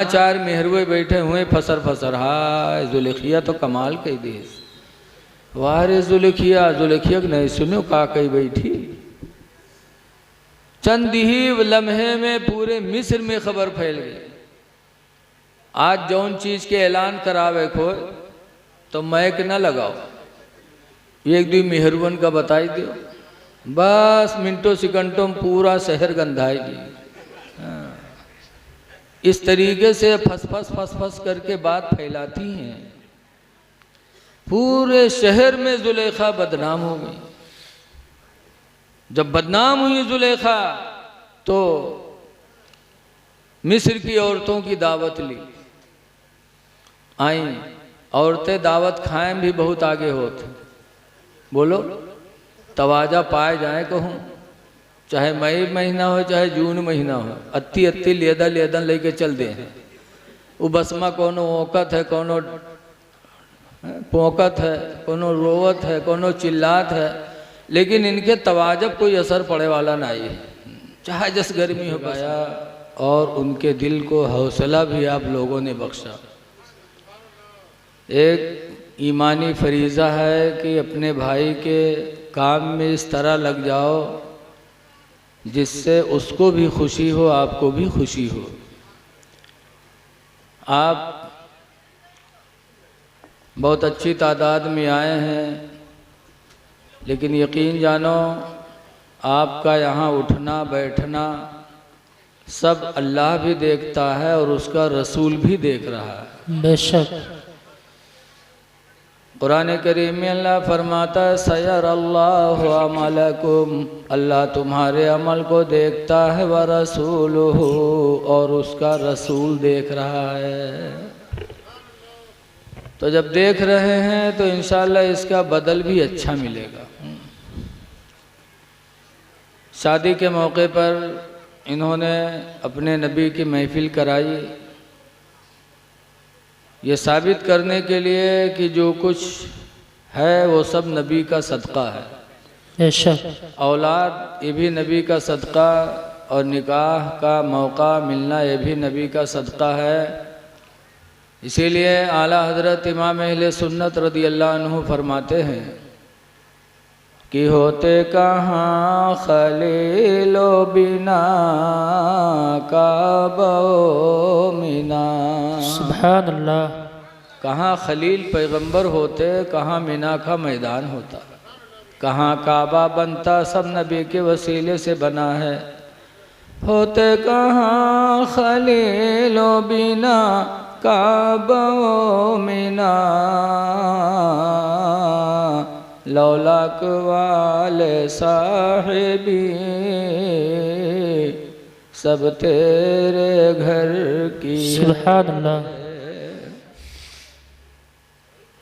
चार मेहरुए बैठे हुए फसर फसर। हाय जुलेखिया तो कमाल कही दी। वाह रे जुलेखिया, जुलेखिया नहीं सुनो का कही बैठी। चंद ही लम्हे में पूरे मिस्र में खबर फैल गई। आज जौन चीज के ऐलान करावे खो तो मैक न लगाओ, एक दो मेहरबन का बताई दो, बस मिनटों सेकंडों में पूरा शहर गंधाई दी। इस तरीके से फस फस फस फस करके बात फैलाती हैं। पूरे शहर में जुलेखा बदनाम हो गई। जब बदनाम हुई जुलेखा तो मिस्र की औरतों की दावत ली। आई औरतें दावत खाएं भी बहुत आगे होते। बोलो तवाजा पाए जाए कहूँ, चाहे मई महीना हो चाहे जून महीना हो, अत्ती अत्ती लेदा लेदा लेके चल दे हैं। वो बसमा कोनो औकत है, कोनो पोकत है, कोनो रोवत है, कोनो चिल्लात है, लेकिन इनके तवाजब कोई असर पड़े वाला नहीं है, चाहे जस गर्मी हो पाया। और उनके दिल को हौसला भी आप लोगों ने बख्शा। एक ईमानी फरीज़ा है कि अपने भाई के काम में इस तरह लग जाओ जिससे उसको भी खुशी हो, आपको भी खुशी हो। आप बहुत अच्छी तादाद में आए हैं, लेकिन यकीन जानो आपका यहाँ उठना बैठना सब अल्लाह भी देखता है और उसका रसूल भी देख रहा है। बेशक कुरान करीम में अल्लाह फरमाता है सयर अल्लाहु अमलकुम, अल्लाह तुम्हारे अमल को देखता है, व रसूलुहु, और उसका रसूल देख रहा है। तो जब देख रहे हैं तो इंशाअल्लाह इसका बदल भी अच्छा मिलेगा। शादी के मौके पर इन्होंने अपने नबी की महफिल कराई, ये साबित करने के लिए कि जो कुछ है वो सब नबी का सदका है। औलाद ये भी नबी का सदका, और निकाह का मौका मिलना ये भी नबी का सदका है। इसीलिए आला हजरत इमाम अहले सुन्नत रदी अल्लाह अन्हु फरमाते हैं कि होते कहाँ खलीलो बिना काबो मिना। सुभान अल्लाह। कहाँ खलील पैगंबर होते, कहाँ मिना का मैदान होता, कहाँ काबा बनता, सब नबी के वसीले से बना है। होते कहाँ खलीलो बिना काबो मिना, लौलाक वाले साहिबी सब तेरे घर की। सुभान अल्लाह।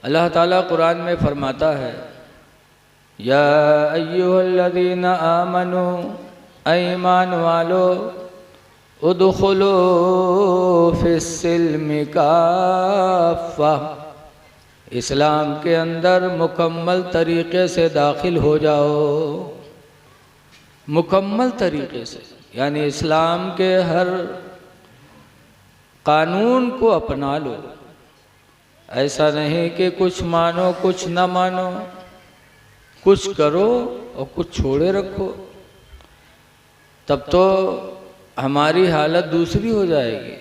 अल्लाह ताला कुरान में फरमाता है या अय्युहल्लज़ीना आमनू, ईमान वालो, उदखुलू फिस्सिल्मि काफ़ा, इस्लाम के अंदर मुकम्मल तरीके से दाखिल हो जाओ। मुकम्मल तरीके से यानी इस्लाम के हर कानून को अपना लो। ऐसा नहीं कि कुछ मानो कुछ न मानो, कुछ करो और कुछ छोड़े रखो, तब तो हमारी हालत दूसरी हो जाएगी।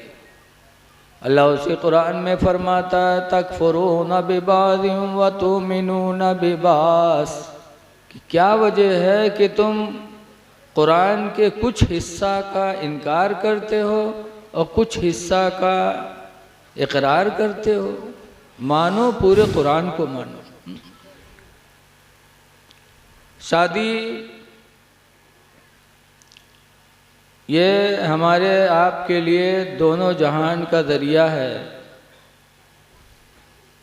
अल्लाह उसी कुरान में फरमाता है तकफुरूना बिबादिन व तुमिनूना बिबास, कि क्या वजह है कि तुम कुरान के कुछ हिस्सा का इनकार करते हो और कुछ हिस्सा का इकरार करते हो। मानो पूरे कुरान को मानो। शादी ये हमारे आपके लिए दोनों जहान का ज़रिया है।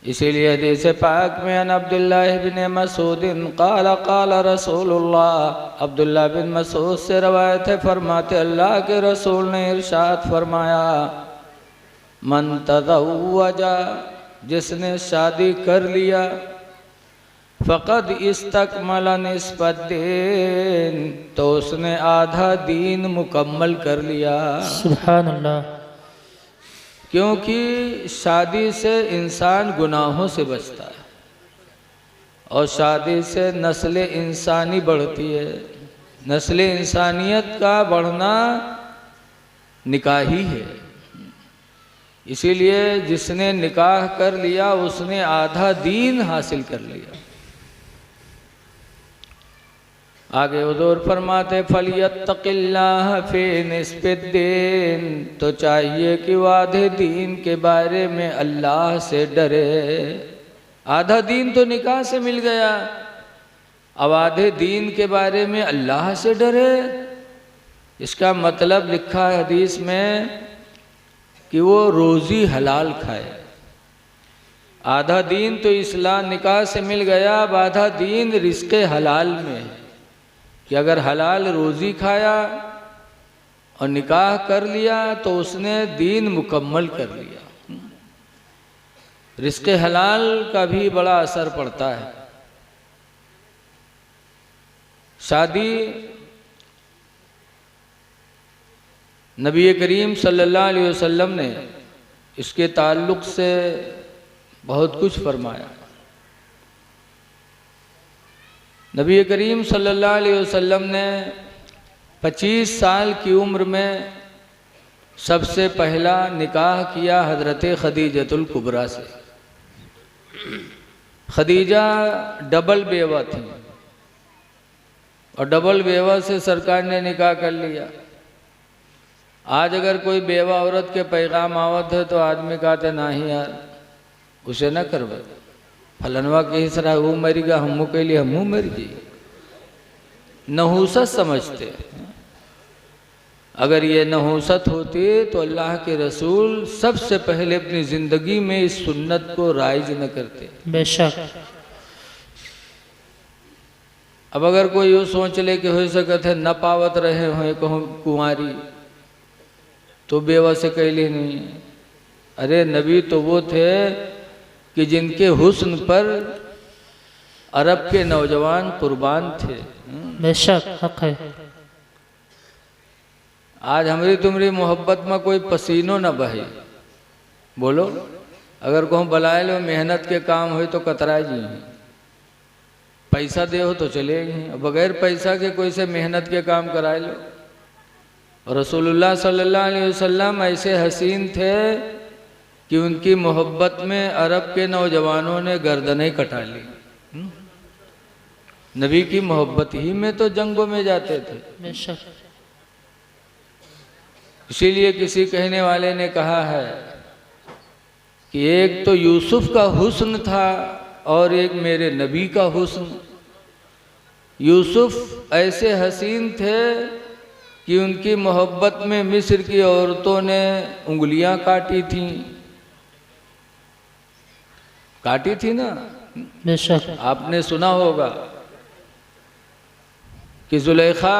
इसीलिए हदीस पाक में अन अब्दुल्लाह बिन मसूद क़ाल क़ाल रसूलुल्लाह, अब्दुल्लाह बिन मसूद से रवायत है, फरमाते अल्लाह के रसूल ने इरशाद फरमाया मन तज़व्वजा, जिसने शादी कर लिया, फ़क़द इस्तकमल निस्फ़द्दीन, तो उसने आधा दीन मुकम्मल कर लिया। सुभान अल्लाह। क्योंकि शादी से इंसान गुनाहों से बचता है और शादी से नस्ल इंसानी बढ़ती है। नस्ल इंसानियत का बढ़ना निकाह ही है। इसीलिए जिसने निकाह कर लिया उसने आधा दीन हासिल कर लिया। आगे हुजूर फरमाते फलियत्तकिल्लाह फी निस्फिद्दीन, तो चाहिए कि वो आधे दीन के बारे में अल्लाह से डरे। आधा दीन तो निकाह से मिल गया, अब आधे दीन के बारे में अल्लाह से डरे। इसका मतलब लिखा है हदीस में कि वो रोज़ी हलाल खाए। आधा दीन तो इस्लाम निकाह से मिल गया, अब आधा दीन रिज़्क़े हलाल में है कि अगर हलाल रोज़ी खाया और निकाह कर लिया तो उसने दीन मुकम्मल कर लिया। रिज़्क़े हलाल का भी बड़ा असर पड़ता है। शादी नबी करीम सल्लल्लाहु अलैहि वसल्लम ने इसके ताल्लुक़ से बहुत कुछ फरमाया। नबी करीम सल्लल्लाहु अलैहि वसल्लम ने 25 साल की उम्र में सबसे पहला निकाह किया हज़रत खदीजतुल कुबरा से। खदीजा डबल बेवा थी और डबल बेवा से सरकार ने निकाह कर लिया। आज अगर कोई बेवा औरत के पैगाम आवत है तो आदमी कहते ना ही यार उसे न करवा, फलनवा के हिस्सा वो मरेगा, हमू के लिए हमू मर जी। नहूसत समझते। अगर ये नहूसत होती तो अल्लाह के रसूल सबसे पहले अपनी ज़िंदगी में इस सुन्नत को राइज न करते। बेशक। अब अगर कोई यूँ सोच ले कि हो सकते है न पावत रहे हो कहूँ कुंवारी तो बेवा से कैली नहीं है। अरे नबी तो वो थे कि जिनके हुस्न पर अरब के नौजवान कुर्बान थे। बेशक हक है। आज हमारी तुम्हारी मोहब्बत में कोई पसीनो न बहे। बोलो अगर कहूँ बलाए लो मेहनत के काम हो तो कतराए जी, पैसा दे हो तो चलेगी, बगैर पैसा के कोई से मेहनत के काम कराए लो। और रसूलुल्लाह सल्लल्लाहु अलैहि वसल्लम ऐसे हसीन थे कि उनकी मोहब्बत में अरब के नौजवानों ने गर्दनें कटा ली। नबी की मोहब्बत ही में तो जंगों में जाते थे। बेशक। इसीलिए किसी कहने वाले ने कहा है कि एक तो यूसुफ का हुस्न था और एक मेरे नबी का हुस्न। यूसुफ ऐसे हसीन थे कि उनकी मोहब्बत में मिस्र की औरतों ने उंगलियां काटी थी ना। बेशक। आपने सुना होगा कि जुलेखा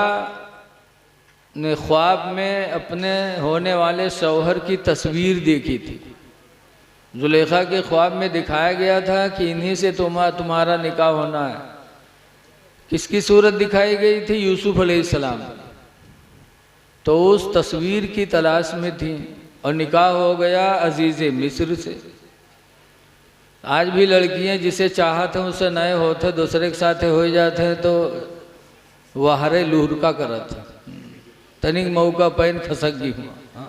ने ख्वाब में अपने होने वाले शौहर की तस्वीर देखी थी। जुलेखा के ख्वाब में दिखाया गया था कि इन्हीं से तुम्हारा निकाह होना है। किसकी सूरत दिखाई गई थी? यूसुफ अलैहिस्सलाम। तो उस तस्वीर की तलाश में थी और निकाह हो गया अजीज़ मिस्र से। आज भी लड़कियां जिसे चाहते हैं उससे नए होते दूसरे के साथ हो जाते हैं तो वहरे लूर का करत तनिक मऊ का पैन खसक गई हुआ।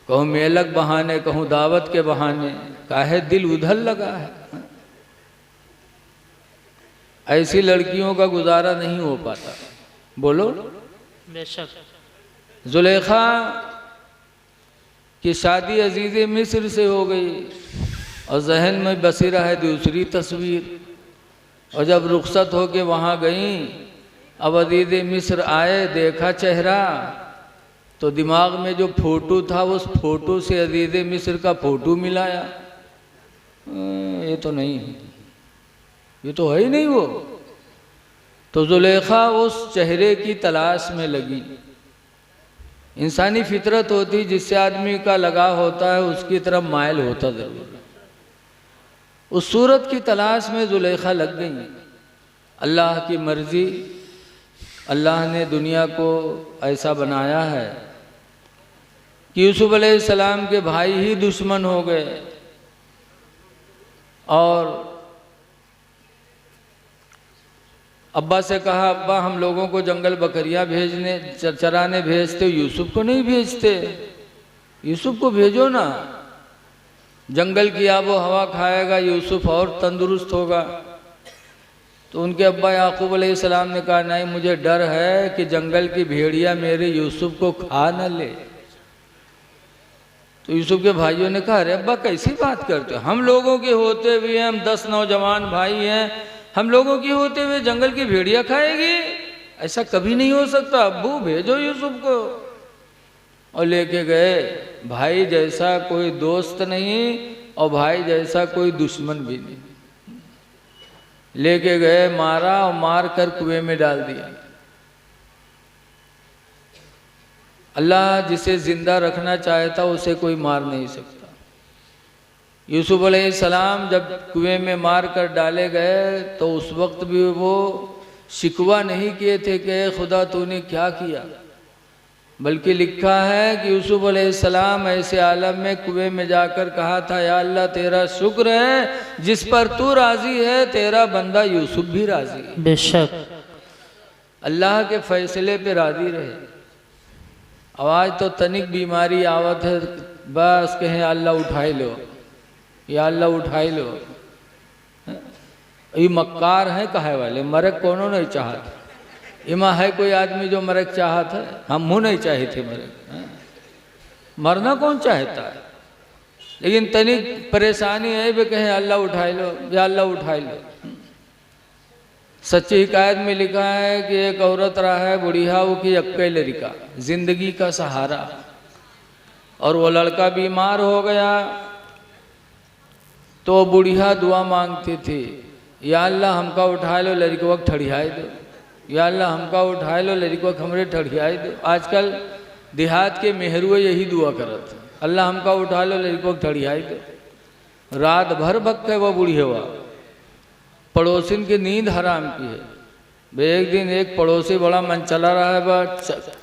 कहूँ मेलक बहाने, कहूँ दावत के बहाने, काहे दिल उधर लगा है। ऐसी लड़कियों का गुजारा नहीं हो पाता। बोलो। बेशक। जुलेखा की शादी अजीज़ मिस्र से हो गई और जहन में बसी रहा है दूसरी तस्वीर। और जब रुखसत हो के वहाँ गई, अब अजीज़ मिस्र आए, देखा चेहरा तो दिमाग में जो फोटो था उस फोटो से अजीज़ मिस्र का फोटो मिलाया। ये तो नहीं है, ये तो है ही नहीं वो। तो जुलेखा उस चेहरे की तलाश में लगी। इंसानी फितरत होती जिससे आदमी का लगाव होता है उसकी तरफ माइल होता जरूर। उस सूरत की तलाश में जुलेखा लग गई। अल्लाह की मर्जी, अल्लाह ने दुनिया को ऐसा बनाया है कि यूसुफ अलैहिस्सलाम के भाई ही दुश्मन हो गए और अब्बा से कहा, अब्बा हम लोगों को जंगल बकरियां भेजने चराने भेजते, यूसुफ को नहीं भेजते, यूसुफ को भेजो ना, जंगल की आबो हवा खाएगा यूसुफ और तंदुरुस्त होगा। तो उनके अब्बा याकूब अलैहिस्सलाम ने कहा, नहीं मुझे डर है कि जंगल की भेड़िया मेरे यूसुफ को खा न ले। तो यूसुफ के भाइयों ने कहा, अरे अब्बा कैसी बात करते हो, हम लोगों के होते हुए, हम 10 नौजवान भाई हैं, हम लोगों की होते हुए जंगल की भेड़िया खाएगी, ऐसा कभी नहीं हो सकता, अब्बू भेजो यूसुफ को। और लेके गए। भाई जैसा कोई दोस्त नहीं और भाई जैसा कोई दुश्मन भी नहीं, लेके गए, मारा और मार कर कुएं में डाल दिया। अल्लाह जिसे जिंदा रखना चाहता उसे कोई मार नहीं सकता। यूसुफ अलैहिस्सलाम जब कुएं में मार कर डाले गए तो उस वक्त भी वो शिकवा नहीं किए थे कि खुदा तूने क्या किया, बल्कि लिखा है कि यूसुफ अलैहिस्सलाम ऐसे आलम में कुएं में जाकर कहा था, या अल्लाह तेरा शुक्र है जिस पर तू राजी है, तेरा बंदा यूसुफ भी राजी है। बेशक अल्लाह के फैसले पे राजी रहे। आवाज तो तनिक बीमारी आवत है, बस कहें अल्लाह उठाई लो, या अल्लाह उठाई लो। ये मक्कार है कहे वाले, मरक कोनो नहीं चाहता। इमा है कोई आदमी जो मरक चाहत है, हम मुँह नहीं चाहे थे मरक, मरना कौन चाहता है, लेकिन तनिक परेशानी है वे कहें अल्लाह उठाई लो, या अल्लाह उठाई लो। सच्ची हिकायत में लिखा है कि एक औरत रहा है बुढ़िया, वो की अक्के लड़का जिंदगी का सहारा, और वो लड़का बीमार हो गया तो बुढ़िया दुआ मांगती थी, या अल्लाह हमका उठा लो, लड़को को ठड़ियाई दो, या अल्लाह हमका उठा लो, लड़को को हमरे ठड़ियाई दो। आजकल देहात के मेहरुए यही दुआ करत, अल्लाह हमका उठा लो, लड़को को ठड़ियाई दो। रात भर भक्के वो बुढ़िया पड़ोसिन की नींद हराम की है। एक दिन एक पड़ोसी बड़ा मन चला रहा है, बा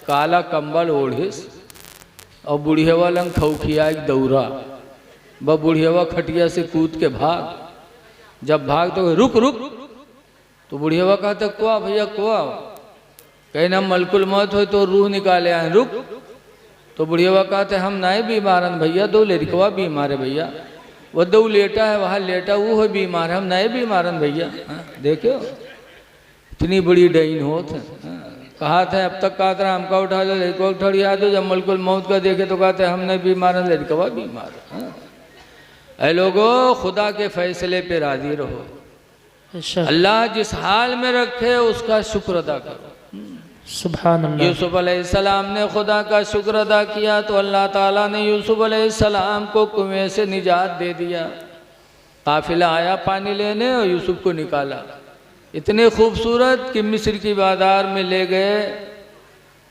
काला कंबल ओढ़िस और बुढ़िया लंग खौखिया एक दौरा, ब बुढ़िया खटिया से कूद के भाग। जब भाग तो रुक रुक, तो बुढ़िया कहते कुआ भैया कुआ, कहीं ना मलकुल मौत हो तो रूह निकाले आए, रुक। तो बुढ़िया कहते हम नहीं बीमारन भैया, दो लड़कवा बीमार है भैया, वो दो लेटा है वहाँ लेटा, वो है बीमार है, हम नहीं बीमारन भैया। देखो इतनी बड़ी डईन होत है। कहा था अब तक कहा था हमका उठा लो, लड़को ठड़िया दो, जब मलकुल मौत का देखे तो कहते हम नहीं बीमारन, लड़कवा बीमार है। ऐ लोगो खुदा के फैसले पे राजी रहो, अल्लाह जिस हाल में रखे उसका शुक्र अदा करो। सुभान अल्लाह। यूसुफ अलैहिस्सलाम ने खुदा का शुक्र अदा किया तो अल्लाह ताला ने यूसुफ अलैहिस्सलाम को कुएं से निजात दे दिया। काफिला आया पानी लेने और यूसुफ को निकाला, इतने खूबसूरत कि मिस्र की बाजार में ले गए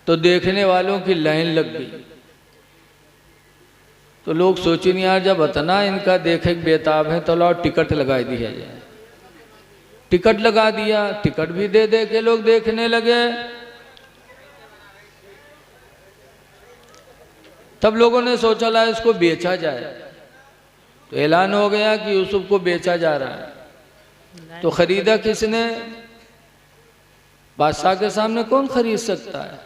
तो देखने वालों की लाइन लग गई। तो लोग सोचे नहीं यार जब इतना इनका देखे बेताब है तो लाओ टिकट लगा दिया जाए। टिकट लगा दिया, टिकट भी दे दे के लोग देखने लगे। तब लोगों ने सोचा ला इसको बेचा जाए, तो ऐलान हो गया कि यूसुफ को बेचा जा रहा है। तो खरीदा किसने? बादशाह के सामने कौन खरीद सकता है?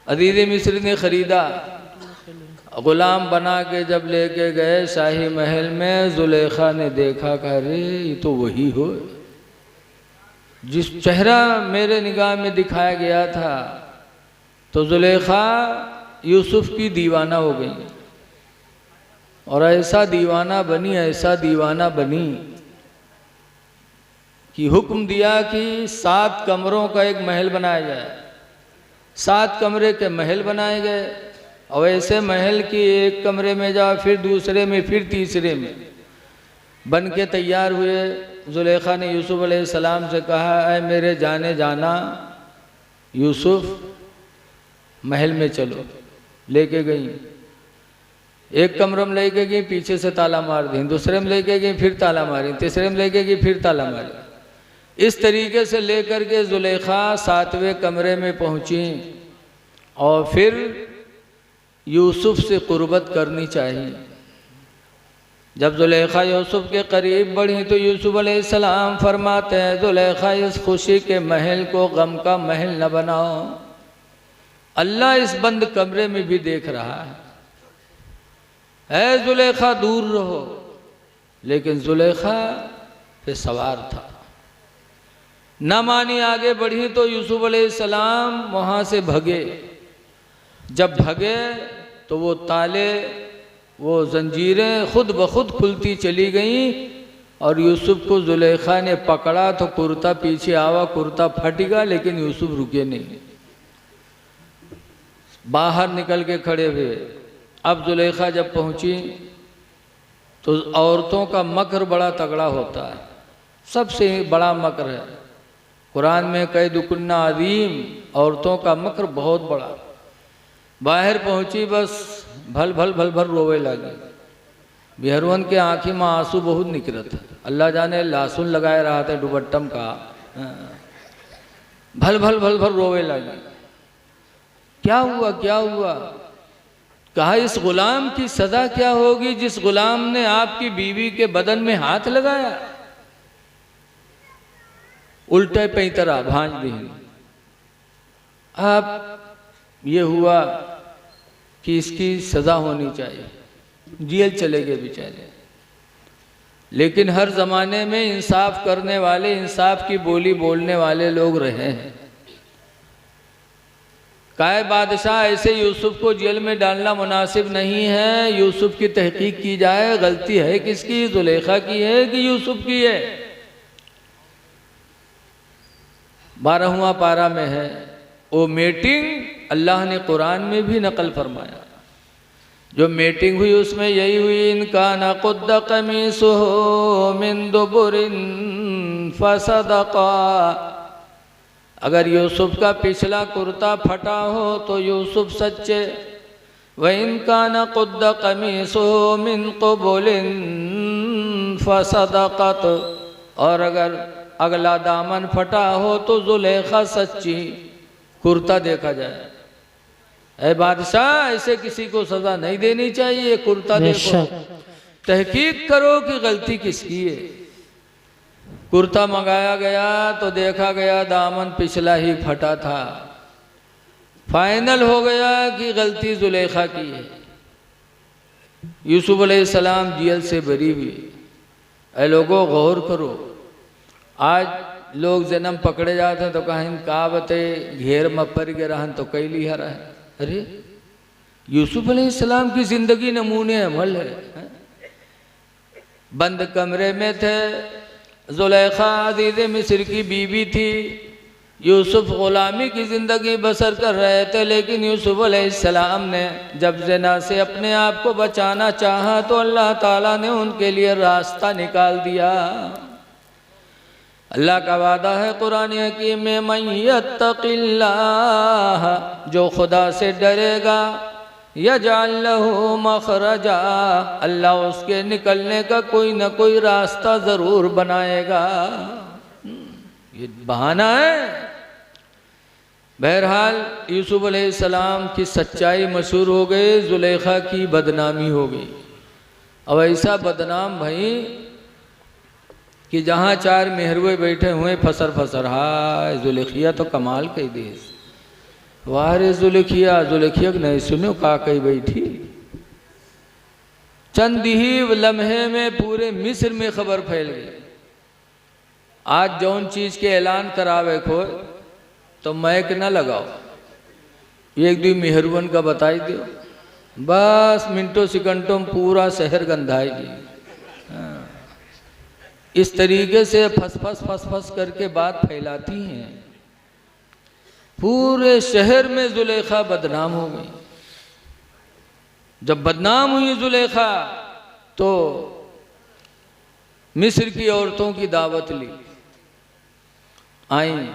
अजीज मिस्र ने खरीदा, गुलाम बना के जब लेके गए शाही महल में, जुलेखा ने देखा कि अरे ये तो वही हो जिस चेहरा मेरे निगाह में दिखाया गया था। तो जुलेखा यूसुफ की दीवाना हो गई, और ऐसा दीवाना बनी, ऐसा दीवाना बनी कि हुक्म दिया कि 7 कमरों का एक महल बनाया जाए। 7 कमरे के महल बनाए गए, और ऐसे महल की एक कमरे में जाओ, फिर दूसरे में, फिर तीसरे में बन के तैयार हुए। जुलेखा ने यूसुफ अलैहिस्सलाम से कहा, ऐ मेरे जाने जाना यूसुफ महल में चलो। लेके गई, एक कमरे में लेके गई, पीछे से ताला मार दी, दूसरे में लेके गई, फिर ताला मारी, तीसरे में लेके गई, फिर ताला मारी। इस तरीके से लेकर के जुलेखा 7वें कमरे में पहुंची, और फिर यूसुफ से कुर्बत करनी चाहिए। जब जुलेखा यूसुफ के करीब बढ़ी तो यूसुफ अलैहिस्सलाम फरमाते हैं, जुलेखा इस खुशी के महल को गम का महल न बनाओ, अल्लाह इस बंद कमरे में भी देख रहा है जुलेखा दूर रहो। लेकिन जुलेखा पे सवार था, न मानी, आगे बढ़ी तो यूसुफ अलैहिस्सलाम वहाँ से भगे। जब भगे तो वो ताले, वो जंजीरें खुद ब खुद खुलती चली गईं और यूसुफ को जुलेखा ने पकड़ा तो कुर्ता पीछे आवा, कुर्ता फट गया, लेकिन यूसुफ रुके नहीं, बाहर निकल के खड़े हुए। अब जुलेखा जब पहुंची तो औरतों का मकर बड़ा तगड़ा होता है, सबसे बड़ा मकर है। कुरान में कैदुकुन्ना अज़ीम, औरतों का मकर बहुत बड़ा। बाहर पहुंची, बस भल भल भल भल रोवे लगी। बिहरवन के आँखी में आंसू बहुत निकलत है, अल्लाह जाने लहसुन लगाए रहा था दुपट्टम का, भल भल भल भल रोवे लगी। क्या हुआ, क्या हुआ? कहा इस गुलाम की सजा क्या होगी जिस गुलाम ने आपकी बीवी के बदन में हाथ लगाया? उल्टे पैतरा भांज दी। अब ये हुआ कि इसकी सजा होनी चाहिए, जेल चले गए बेचारे। लेकिन हर जमाने में इंसाफ करने वाले, इंसाफ की बोली बोलने वाले लोग रहे हैं। काय बादशाह ऐसे यूसुफ को जेल में डालना मुनासिब नहीं है, यूसुफ की तहकीक की जाए, गलती है किसकी, जुलेखा की है कि यूसुफ की है। 12वां पारा में है वो मीटिंग, अल्लाह ने कुरान में भी नकल फरमाया। जो मीटिंग हुई उसमें यही हुई, इनका न कुद्द कमीसुहु मिन दुबुरिन फसदका, अगर यूसुफ का पिछला कुर्ता फटा हो तो यूसुफ सच्चे, व इनका न कुद्द कमीसुहु मिन क़ुबुलिन फसदक़त, और अगर अगला दामन फटा हो तो जुलेखा सच्ची। कुर्ता देखा जाए, ऐ बादशाह ऐसे किसी को सजा नहीं देनी चाहिए, कुर्ता देखो, तहकीक करो कि गलती किसकी है। कुर्ता मंगाया गया तो देखा गया दामन पिछला ही फटा था, फाइनल हो गया कि गलती जुलेखा की है। यूसुफ अलैहिस्सलाम जेल से बरी हुई। ऐ लोगों गौर करो, आज लोग जन्म पकड़े जाते हैं तो कहीं काबते घेर में पड़ गए रहन तो कई लिया रहा है। अरे यूसुफ अलैहिस्सलाम की जिंदगी नमूने अमल है। बंद कमरे में थे, जुलेखा अज़ीज़ मिस्र की बीवी थी, यूसुफ गुलामी की ज़िंदगी बसर कर रहे थे। लेकिन यूसुफ अलैहिस्सलाम ने जब ज़िना से अपने आप को बचाना चाहा तो अल्लाह ताला ने उनके लिए रास्ता निकाल दिया। अल्लाह का वादा है कुरान हकीम में, मन यत्तक़िल्लाह, जो खुदा से डरेगा, यजअल लहू मखरजा, अल्लाह उसके निकलने का कोई ना कोई रास्ता ज़रूर बनाएगा। ये बहाना है। बहरहाल यूसुफ अलैहिस्सलाम की सच्चाई मशहूर हो गई, जुलेखा की बदनामी हो गई। अब ऐसा बदनाम भाई कि जहाँ 4 मेहरुए बैठे हुए फसर फसर, हाय जुलेखिया तो कमाल कही दी, वारे जुलेखिया, जुलेखिया नहीं सुनो का कही बैठी। चंद ही लम्हे में पूरे मिस्र में खबर फैल गई। आज जौन चीज के ऐलान करावे खो तो मैक न लगाओ, एक दो मेहरुवन का बताई दो, बस मिनटों सेकंडों में पूरा शहर गंधाएगी। इस तरीके से फस फस फस फस करके बात फैलाती हैं। पूरे शहर में जुलेखा बदनाम हो गई। जब बदनाम हुई जुलेखा तो मिस्र की औरतों की दावत ली, आई।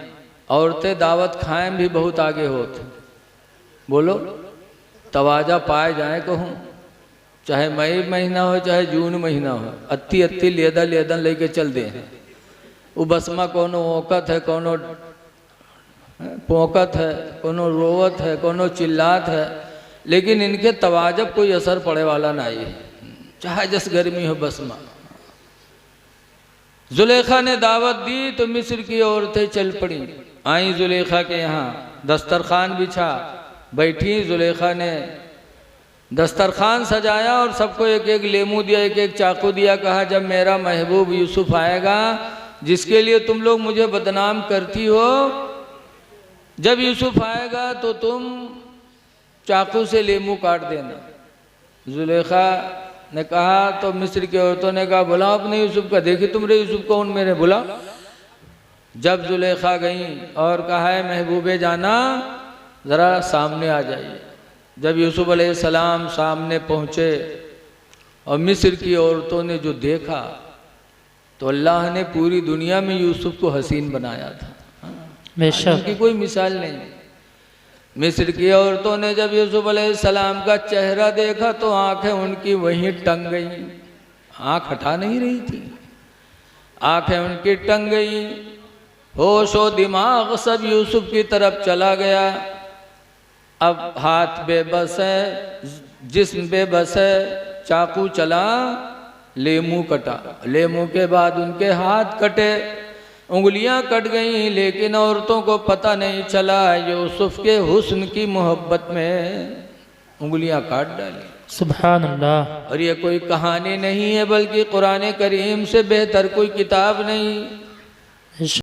औरतें दावत खाएं भी बहुत आगे होते, बोलो तवाजा पाए जाए कहूँ, चाहे मई महीना हो चाहे जून महीना हो, अत्ती अत्ती लेदा लेके चल दे हैं। वो बसमा कोनो औकत है, कोनो पोकत है, कोनो रोवत है, कोनो चिल्लात है, लेकिन इनके तवाजब कोई असर पड़े वाला नहीं है, चाहे जस गर्मी हो बस माँ। जुलेखा ने दावत दी तो मिस्र की औरतें चल पड़ी, आई जुलेखा के यहाँ, दस्तरखान बिछा, बैठी। जुलेखा ने दस्तरखान सजाया और सबको एक एक लेमू दिया, एक एक चाकू दिया। कहा जब मेरा महबूब यूसुफ आएगा, जिसके लिए तुम लोग मुझे बदनाम करती हो, जब यूसुफ आएगा तो तुम चाकू से लेमू काट देना। जुलेखा ने कहा तो मिस्र की औरतों ने कहा बुलाओ अपने यूसुफ का, देखी तुमरे यूसुफ कौन मेरे, बुला। जब जुलेखा गई और कहा है महबूबे जाना ज़रा सामने आ जाइए। जब यूसुफ अलैहिस्सलाम सामने पहुँचे और मिस्र की औरतों ने जो देखा, तो अल्लाह ने पूरी दुनिया में यूसुफ को हसीन बनाया था, उनकी कोई मिसाल नहीं। मिस्र की औरतों ने जब यूसुफ अलैहिस्सलाम का चेहरा देखा तो आंखें उनकी वहीं टंग गई, आंख हटा नहीं रही थी, आंखें उनकी टंग गई। होश व दिमाग सब यूसुफ की तरफ चला गया। अब हाथ बेबस है, जिस्म बेबस है, चाकू चला, लेमू कटा, लेमू के बाद उनके हाथ कटे, उंगलियां कट गईं, लेकिन औरतों को पता नहीं चला। यूसुफ के हुस्न की मोहब्बत में उंगलियां काट डाली। सुभान अल्लाह। और ये कोई कहानी नहीं है, बल्कि कुरान करीम से बेहतर कोई किताब नहीं।